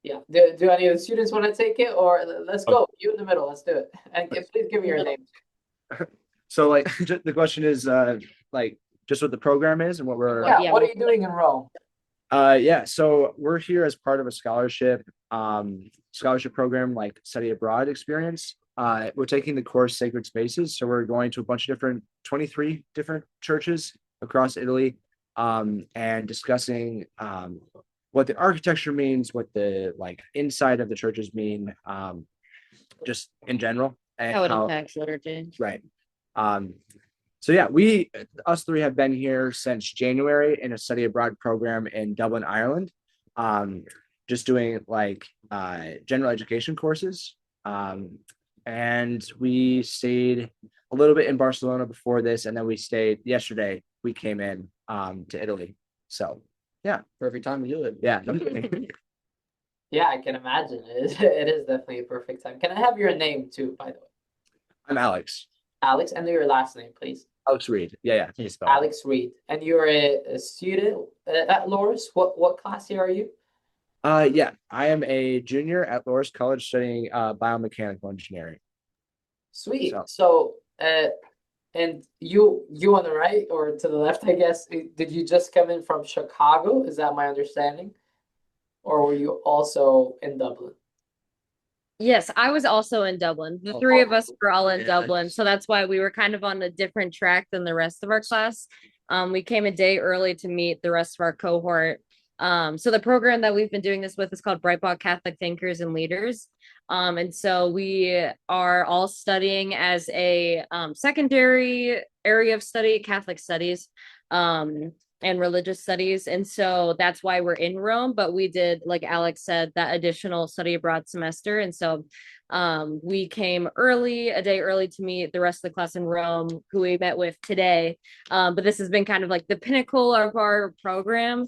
Yeah. Do any of the students want to take it, or let's go? You in the middle. Let's do it. And please give me your name. So like the question is like just what the program is and what we're Yeah. What are you doing in Rome? yeah, so we're here as part of a scholarship program like study abroad experience. We're taking the course Sacred Spaces, so we're going to a bunch of 23 different churches across Italy, and discussing what the architecture means, what the like inside of the churches mean, just in general, and how it impacts liturgy. Right. Um, so yeah, us three have been here since January in a study abroad program in Dublin, Ireland. Just doing like general education courses. And we stayed a little bit in Barcelona before this, and then we stayed yesterday. We came in to Italy. So yeah, perfect time to do it. Yeah. Yeah, I can imagine. It is definitely a perfect time. Can I have your name too, by the way? I'm Alex. Alex, and your last name, please. Alex Reed. Yeah. Can you spell it? Alex Reed. And you're a student at Loras. What class year are you? Yeah, I am a junior at Loras College studying biomechanical engineering. Sweet. So, and you on the right or to the left, I guess. Did you just come in from Chicago? Is that my understanding? Or were you also in Dublin? Yes, I was also in Dublin. The three of us were all in Dublin, so that's why we were kind of on a different track than the rest of our class. We came a day early to meet the rest of our cohort. So the program that we've been doing this with is called Brightball Catholic Thinkers and Leaders. And so we are all studying as a secondary area of study, Catholic studies. And religious studies. And so that's why we're in Rome. But we did, like Alex said, that additional study abroad semester. And so we came a day early to meet the rest of the class in Rome, who we met with today. But this has been kind of like the pinnacle of our program.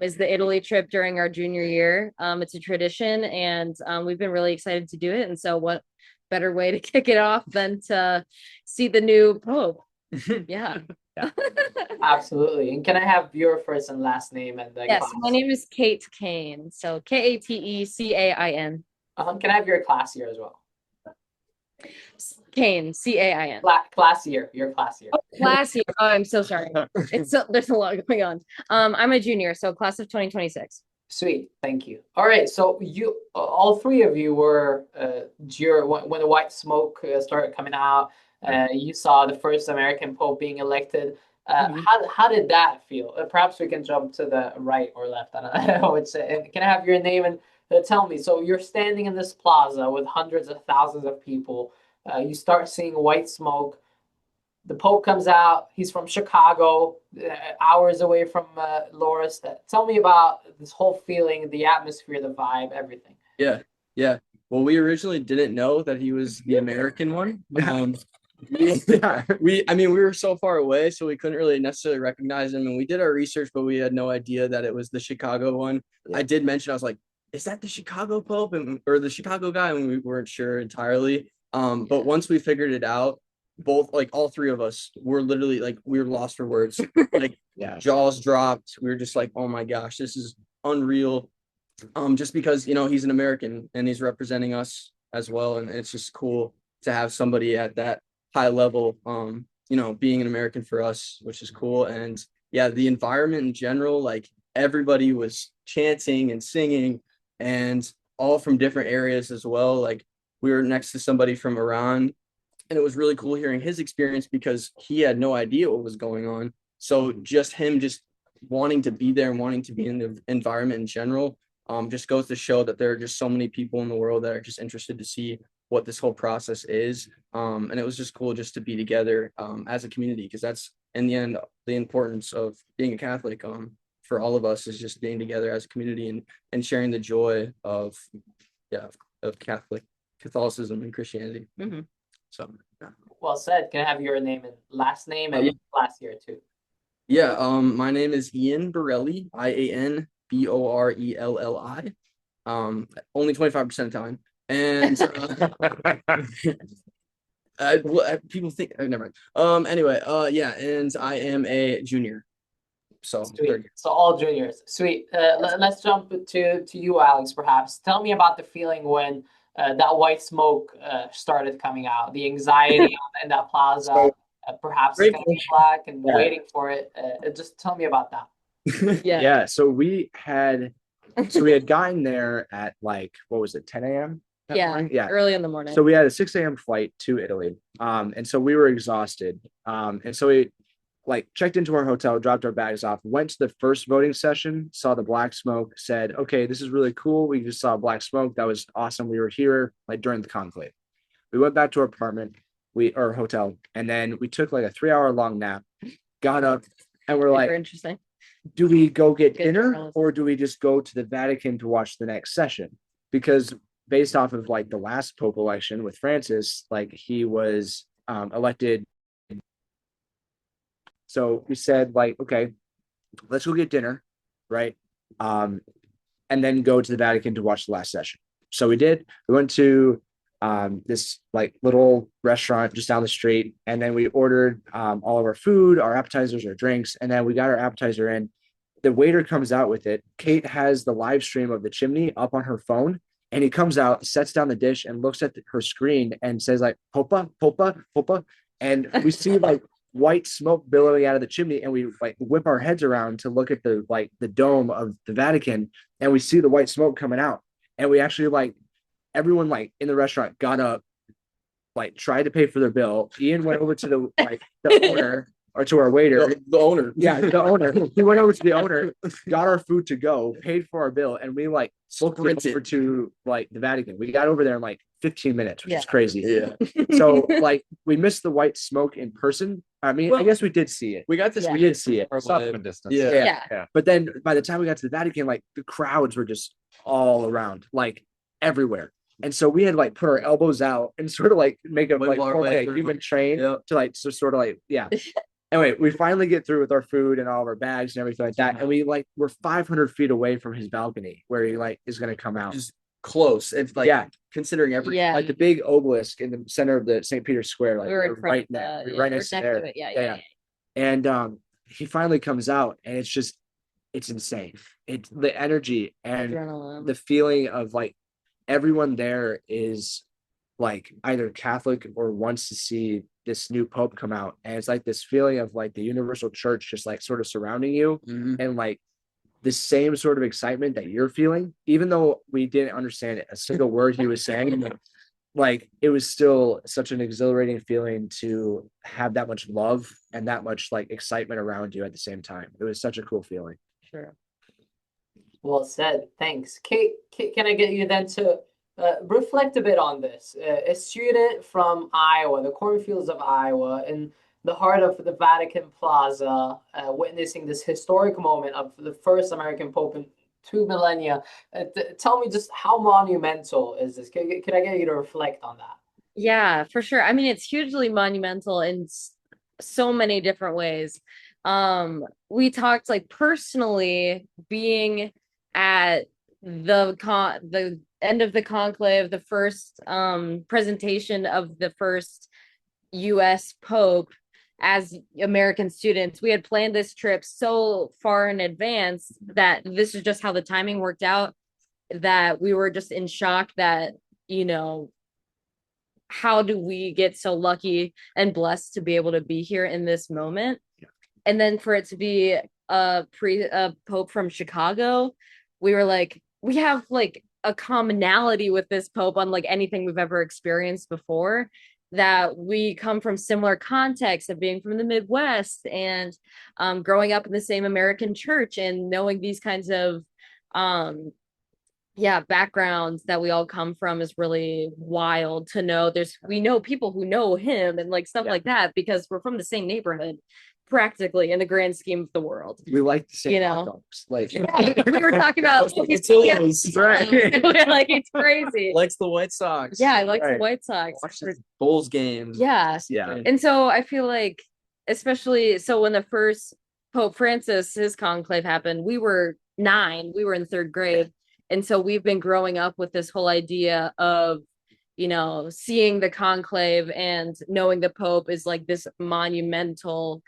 Is the Italy trip during our junior year. It's a tradition, and we've been really excited to do it. And so what better way to kick it off than to see the new Pope? Yeah. Absolutely. And can I have your first and last name and the Yes, class? my name is Kate Cain. So Katecain. Can I have your class year as well? Cain, Cain. Class year, your class year. Oh, class year. Oh, I'm so sorry. There's a lot going on. I'm a junior, so class of 2026. Sweet, thank you. All right, so all three of you were when the white smoke started coming out. You saw the first American Pope being elected. How did that feel? Perhaps we can jump to the right or left. I don't know which. Can I have your name and tell me? So you're standing in this plaza with hundreds of thousands of people. You start seeing white smoke. The Pope comes out. He's from Chicago, hours away from Loras. Tell me about this whole feeling, the atmosphere, the vibe, everything. Yeah. Well, we originally didn't know that he was the American one. We were so far away, so we couldn't really necessarily recognize him. And we did our research, but we had no idea that it was the Chicago one. Yeah. I did mention, I was like, is that the Chicago Pope or the Chicago guy? And we weren't sure entirely. But once we figured it out, all three of us were literally like, we were lost for words. Like, jaws dropped. We were just like, oh my gosh, this is unreal. Just because, he's an American and he's representing us as well. And it's just cool to have somebody at that high level, being an American for us, which is cool. And yeah, the environment in general, like everybody was chanting and singing, and all from different areas as well. Like we were next to somebody from Iran, and it was really cool hearing his experience because he had no idea what was going on. So just him just wanting to be there and wanting to be in the environment in general, just goes to show that there are just so many people in the world that are just interested to see what this whole process is. And it was just cool just to be together as a community, because that's in the end the importance of being a Catholic for all of us, is just being together as a community and sharing the joy of Catholicism and Christianity. Mm-hmm. So well said. Can I have your name and last name and last year too? Yeah, my name is Ian Borelli, IANBORELLI. Only 25% Italian. And people think never mind. Anyway, and I am a junior. So Sweet. So all juniors. Sweet. Let's jump to you, Alex, perhaps. Tell me about the feeling when that white smoke started coming out, the anxiety in that plaza, So- perhaps Great standing black and Yeah. waiting for it. Just tell me about that. Yeah. Yeah. So we had gotten there at like, what was it, 10 a.m. that Yeah. morning? Yeah. Early in the morning. So we had a 6 a.m. flight to Italy. And so we were exhausted. And so we like checked into our hotel, dropped our bags off, went to the first voting session, saw the black smoke, said, okay, this is really cool. We just saw black smoke. That was awesome. We were here like during the conclave. We went back to our apartment, our hotel, and then we took like a 3-hour long nap, got up, and we're Super like, interesting. do we go get Good dinner journalism. or do we just go to the Vatican to watch the next session? Because based off of like the last Pope election with Francis, like he was elected. So we said like, okay, let's go get dinner, right? And then go to the Vatican to watch the last session. So we did. We went to this like little restaurant just down the street, and then we ordered all of our food, our appetizers, our drinks, and then we got our appetizer in. The waiter comes out with it. Kate has the live stream of the chimney up on her phone, and he comes out, sets down the dish, and looks at her screen and says like "Popa, Popa, Popa," and we see like white smoke billowing out of the chimney, and we like whip our heads around to look at the dome of the Vatican, and we see the white smoke coming out, and we actually like everyone like in the restaurant got up, like tried to pay for their bill. Ian went over to the owner or to our waiter. The owner. Yeah, the owner. He went over to the owner, got our food to go, paid for our bill, and we like booked it Sprinted. over to like the Vatican. We got over there in like 15 minutes, which Yeah. is crazy. Yeah. So like we missed the white smoke in person. I mean, I Well, guess we did see it. We got this. Yeah. We did see it. Or from a distance. Yeah. Yeah. But then by the time we got to the Vatican, like the crowds were just all around, like everywhere. And so we had like put our elbows out and sort of like make a Wiggle like our form way like a through. human train Yeah. to like so sort of like yeah. Anyway, we finally get through with our food and all of our bags and everything like that. And we like we're 500 feet away from his balcony where he like is gonna come out. Just close. It's like Yeah. considering every. Yeah. Like the big obelisk in the center of the St. Peter's Square, like we were in we're front right of there, the, we're right we're next to next there. to it. Yeah. Yeah. And he finally comes out and it's just it's insane. It's the energy and Adrenaline. the feeling of like everyone there is like either Catholic or wants to see this new Pope come out. And it's like this feeling of like the universal church just like sort of surrounding you Mhm. and like the same sort of excitement that you're feeling, even though we didn't understand a single word he was saying. Like it was still such an exhilarating feeling to have that much love and that much like excitement around you at the same time. It was such a cool feeling. Sure. Well said. Thanks. Kate, can I get you then to reflect a bit on this? A student from Iowa, the cornfields of Iowa, in the heart of the Vatican Plaza, witnessing this historic moment of the first American Pope in 2 millennia. Tell me just how monumental is this? Can I get you to reflect on that? Yeah, for sure. I mean, it's hugely monumental in so many different ways. We talked like personally being at the end of the conclave, the first presentation of the first US Pope as American students. We had planned this trip so far in advance that this is just how the timing worked out, that we were just in shock that, you know, how do we get so lucky and blessed to be able to be here in this moment? Yeah. And then for it to be a Pope from Chicago, we were like, we have like a commonality with this Pope unlike anything we've ever experienced before, that we come from similar contexts of being from the Midwest and growing up in the same American church and knowing these kinds of backgrounds that we all come from is really wild to know. We know people who know him and like stuff like that because we're from the same neighborhood practically in the grand scheme of the world. We like the same You hot know. dogs. Like We were talking about Portillo's. Right. We're like, it's crazy. Likes the White Sox. Yeah, I like the Right. White Sox. Watch the Bulls games. Yeah. yeah. And so I feel like, especially so when the first Pope Francis, his conclave happened, we were 9, we were in 3rd grade. And so we've been growing up with this whole idea of, you know, seeing the conclave and knowing the Pope is like this monumental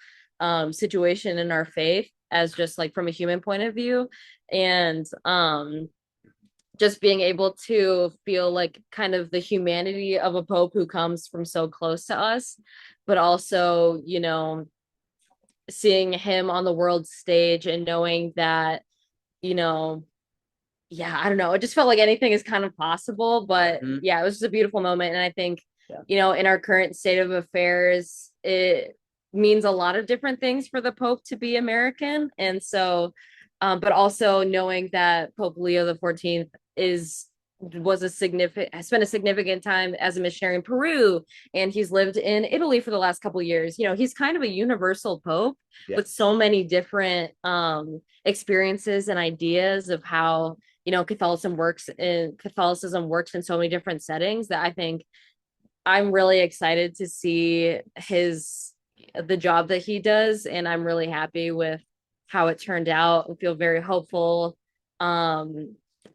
situation in our faith. as just like from a human point of view. And just being able to feel like kind of the humanity of a pope who comes from so close to us, but also, you know, seeing him on the world stage and knowing that, you know, yeah, I don't know. It just felt like anything is kind of possible, but yeah, it was just a beautiful moment. And I think, you know, in our current state of affairs, it means a lot of different things for the Pope to be American. And so, but also knowing that Pope Leo XIV has spent a significant time as a missionary in Peru, and he's lived in Italy for the last couple of years. You know, he's kind of a universal pope with so many different experiences and ideas of how, you know, Catholicism works in so many different settings, that I think I'm really excited to see the job that he does, and I'm really happy with how it turned out. I feel very hopeful.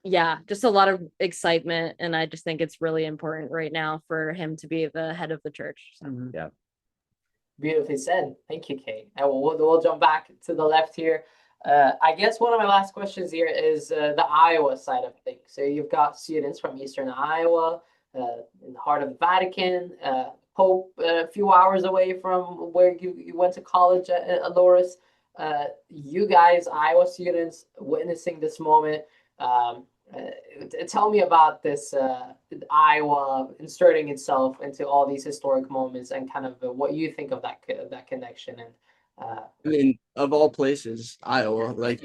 Yeah, just a lot of excitement, and I just think it's really important right now for him to be the head of the church. So. Yeah. Beautifully said. Thank you, Kate. And we'll jump back to the left here. I guess one of my last questions here is the Iowa side of things. So you've got students from Eastern Iowa, in the heart of the Vatican, Pope a few hours away from where you went to college at Loras. You guys, Iowa students, witnessing this moment. Tell me about this Iowa inserting itself into all these historic moments, and kind of what you think of that connection. And I mean, of all places, Iowa, like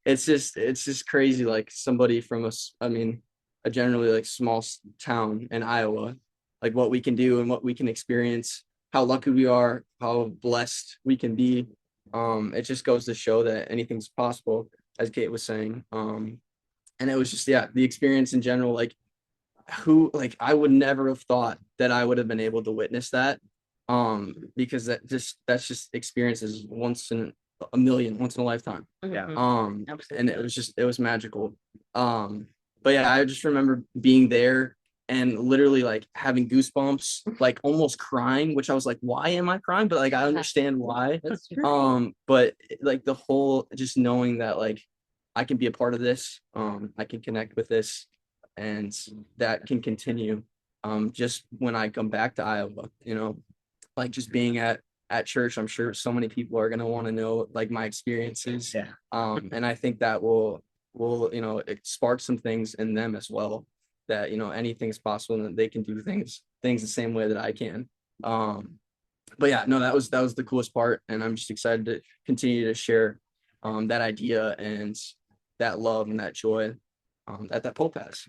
it's just crazy. Like somebody from a generally like small town in Iowa, like what we can do and what we can experience, how lucky we are, how blessed we can be. It just goes to show that anything's possible, as Kate was saying. And it was just, the experience in general, like I would never have thought that I would have been able to witness that. Because that's just experiences once in a million, once in a lifetime. Yeah. And it was magical. But yeah, I just remember being there and literally like having goosebumps, like almost crying, which I was like, why am I crying? But like I understand why. But like the whole just knowing that like I can be a part of this, I can connect with this, and that can continue just when I come back to Iowa, you know, like just being at church. I'm sure so many people are going to want to know like my experiences. Yeah. And I think that will, you know, it spark some things in them as well, that, you know, anything's possible and that they can do things the same way that I can. But yeah, no, that was the coolest part. And I'm just excited to continue to share that idea and that love and that joy that Pope has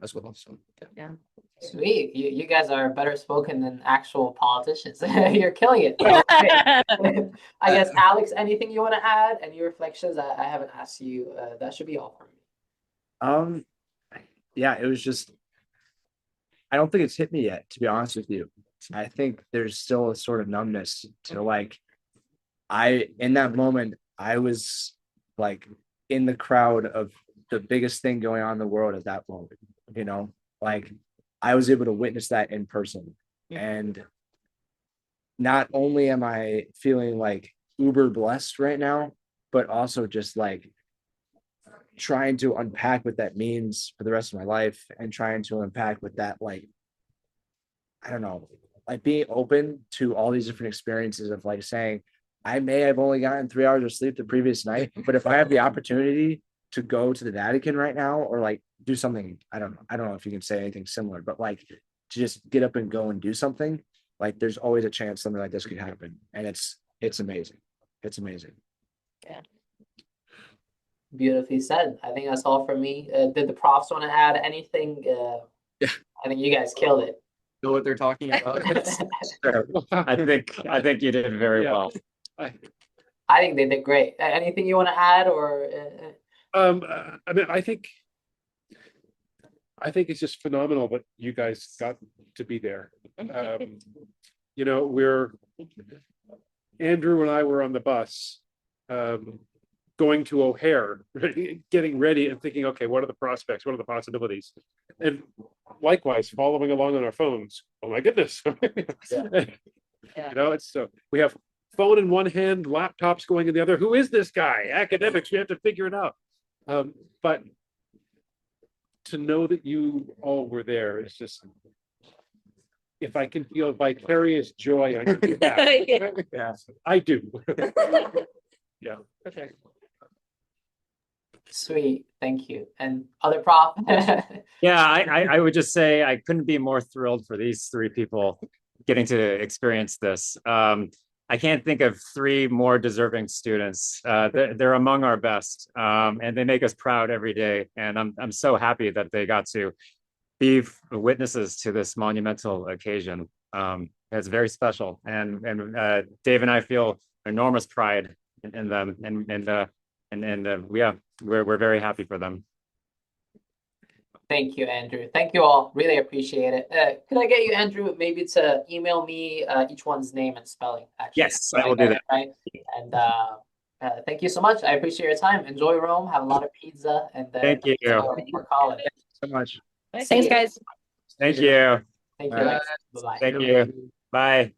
as well. So Yeah. sweet. You guys are better spoken than actual politicians. You're killing it. I guess, Alex, anything you want to add? Any reflections? I haven't asked you. That should be all for me. Yeah, it was just, I don't think it's hit me yet, to be honest with you. I think there's still a sort of numbness to like, in that moment, I was like in the crowd of the biggest thing going on in the world at that moment, you know, like I was able to witness that in person. And not only am I feeling like uber blessed right now, but also just like trying to unpack what that means for the rest of my life, and trying to unpack what that, like, I don't know, like being open to all these different experiences of like saying, I may have only gotten 3 hours of sleep the previous night, but if I have the opportunity to go to the Vatican right now, or like do something, I don't know if you can say anything similar, but like to just get up and go and do something, like there's always a chance something like this could happen. And it's amazing. It's amazing. Yeah. Beautifully said. I think that's all for me. Did the profs want to add anything? Yeah. I think you guys killed it. know what they're talking about. I think you did very well. I think they did great. Anything you want to add, or? I mean, I think it's just phenomenal that you guys got to be there. You know, Andrew and I were on the bus, going to O'Hare, getting ready and thinking, okay, what are the prospects? What are the possibilities? And likewise, following along on our phones. Oh my goodness. Yeah. You know, it's so we have phone in one hand, laptops going in the other. Who is this guy? Academics, we have to figure it out. But to know that you all were there is just, if I can feel vicarious joy, I can do that. Yeah. I do. Yeah. Okay. Sweet, thank you. And other prof? Yeah, I would just say I couldn't be more thrilled for these three people getting to experience this. I can't think of three more deserving students. They're among our best, and they make us proud every day. And I'm so happy that they got to be witnesses to this monumental occasion. It's very special, and Dave and I feel enormous pride in them, and yeah, we're very happy for them. Thank you, Andrew. Thank you all. Really appreciate it. Could I get you, Andrew, maybe to email me each one's name and spelling? Actually, Yes, I will do that. right. And thank you so much. I appreciate your time. Enjoy Rome. Have a lot of pizza. And Thank you. For college. So much. Thanks, guys. Thank you. Thank you. Bye. Bye-bye. Thank you. Bye.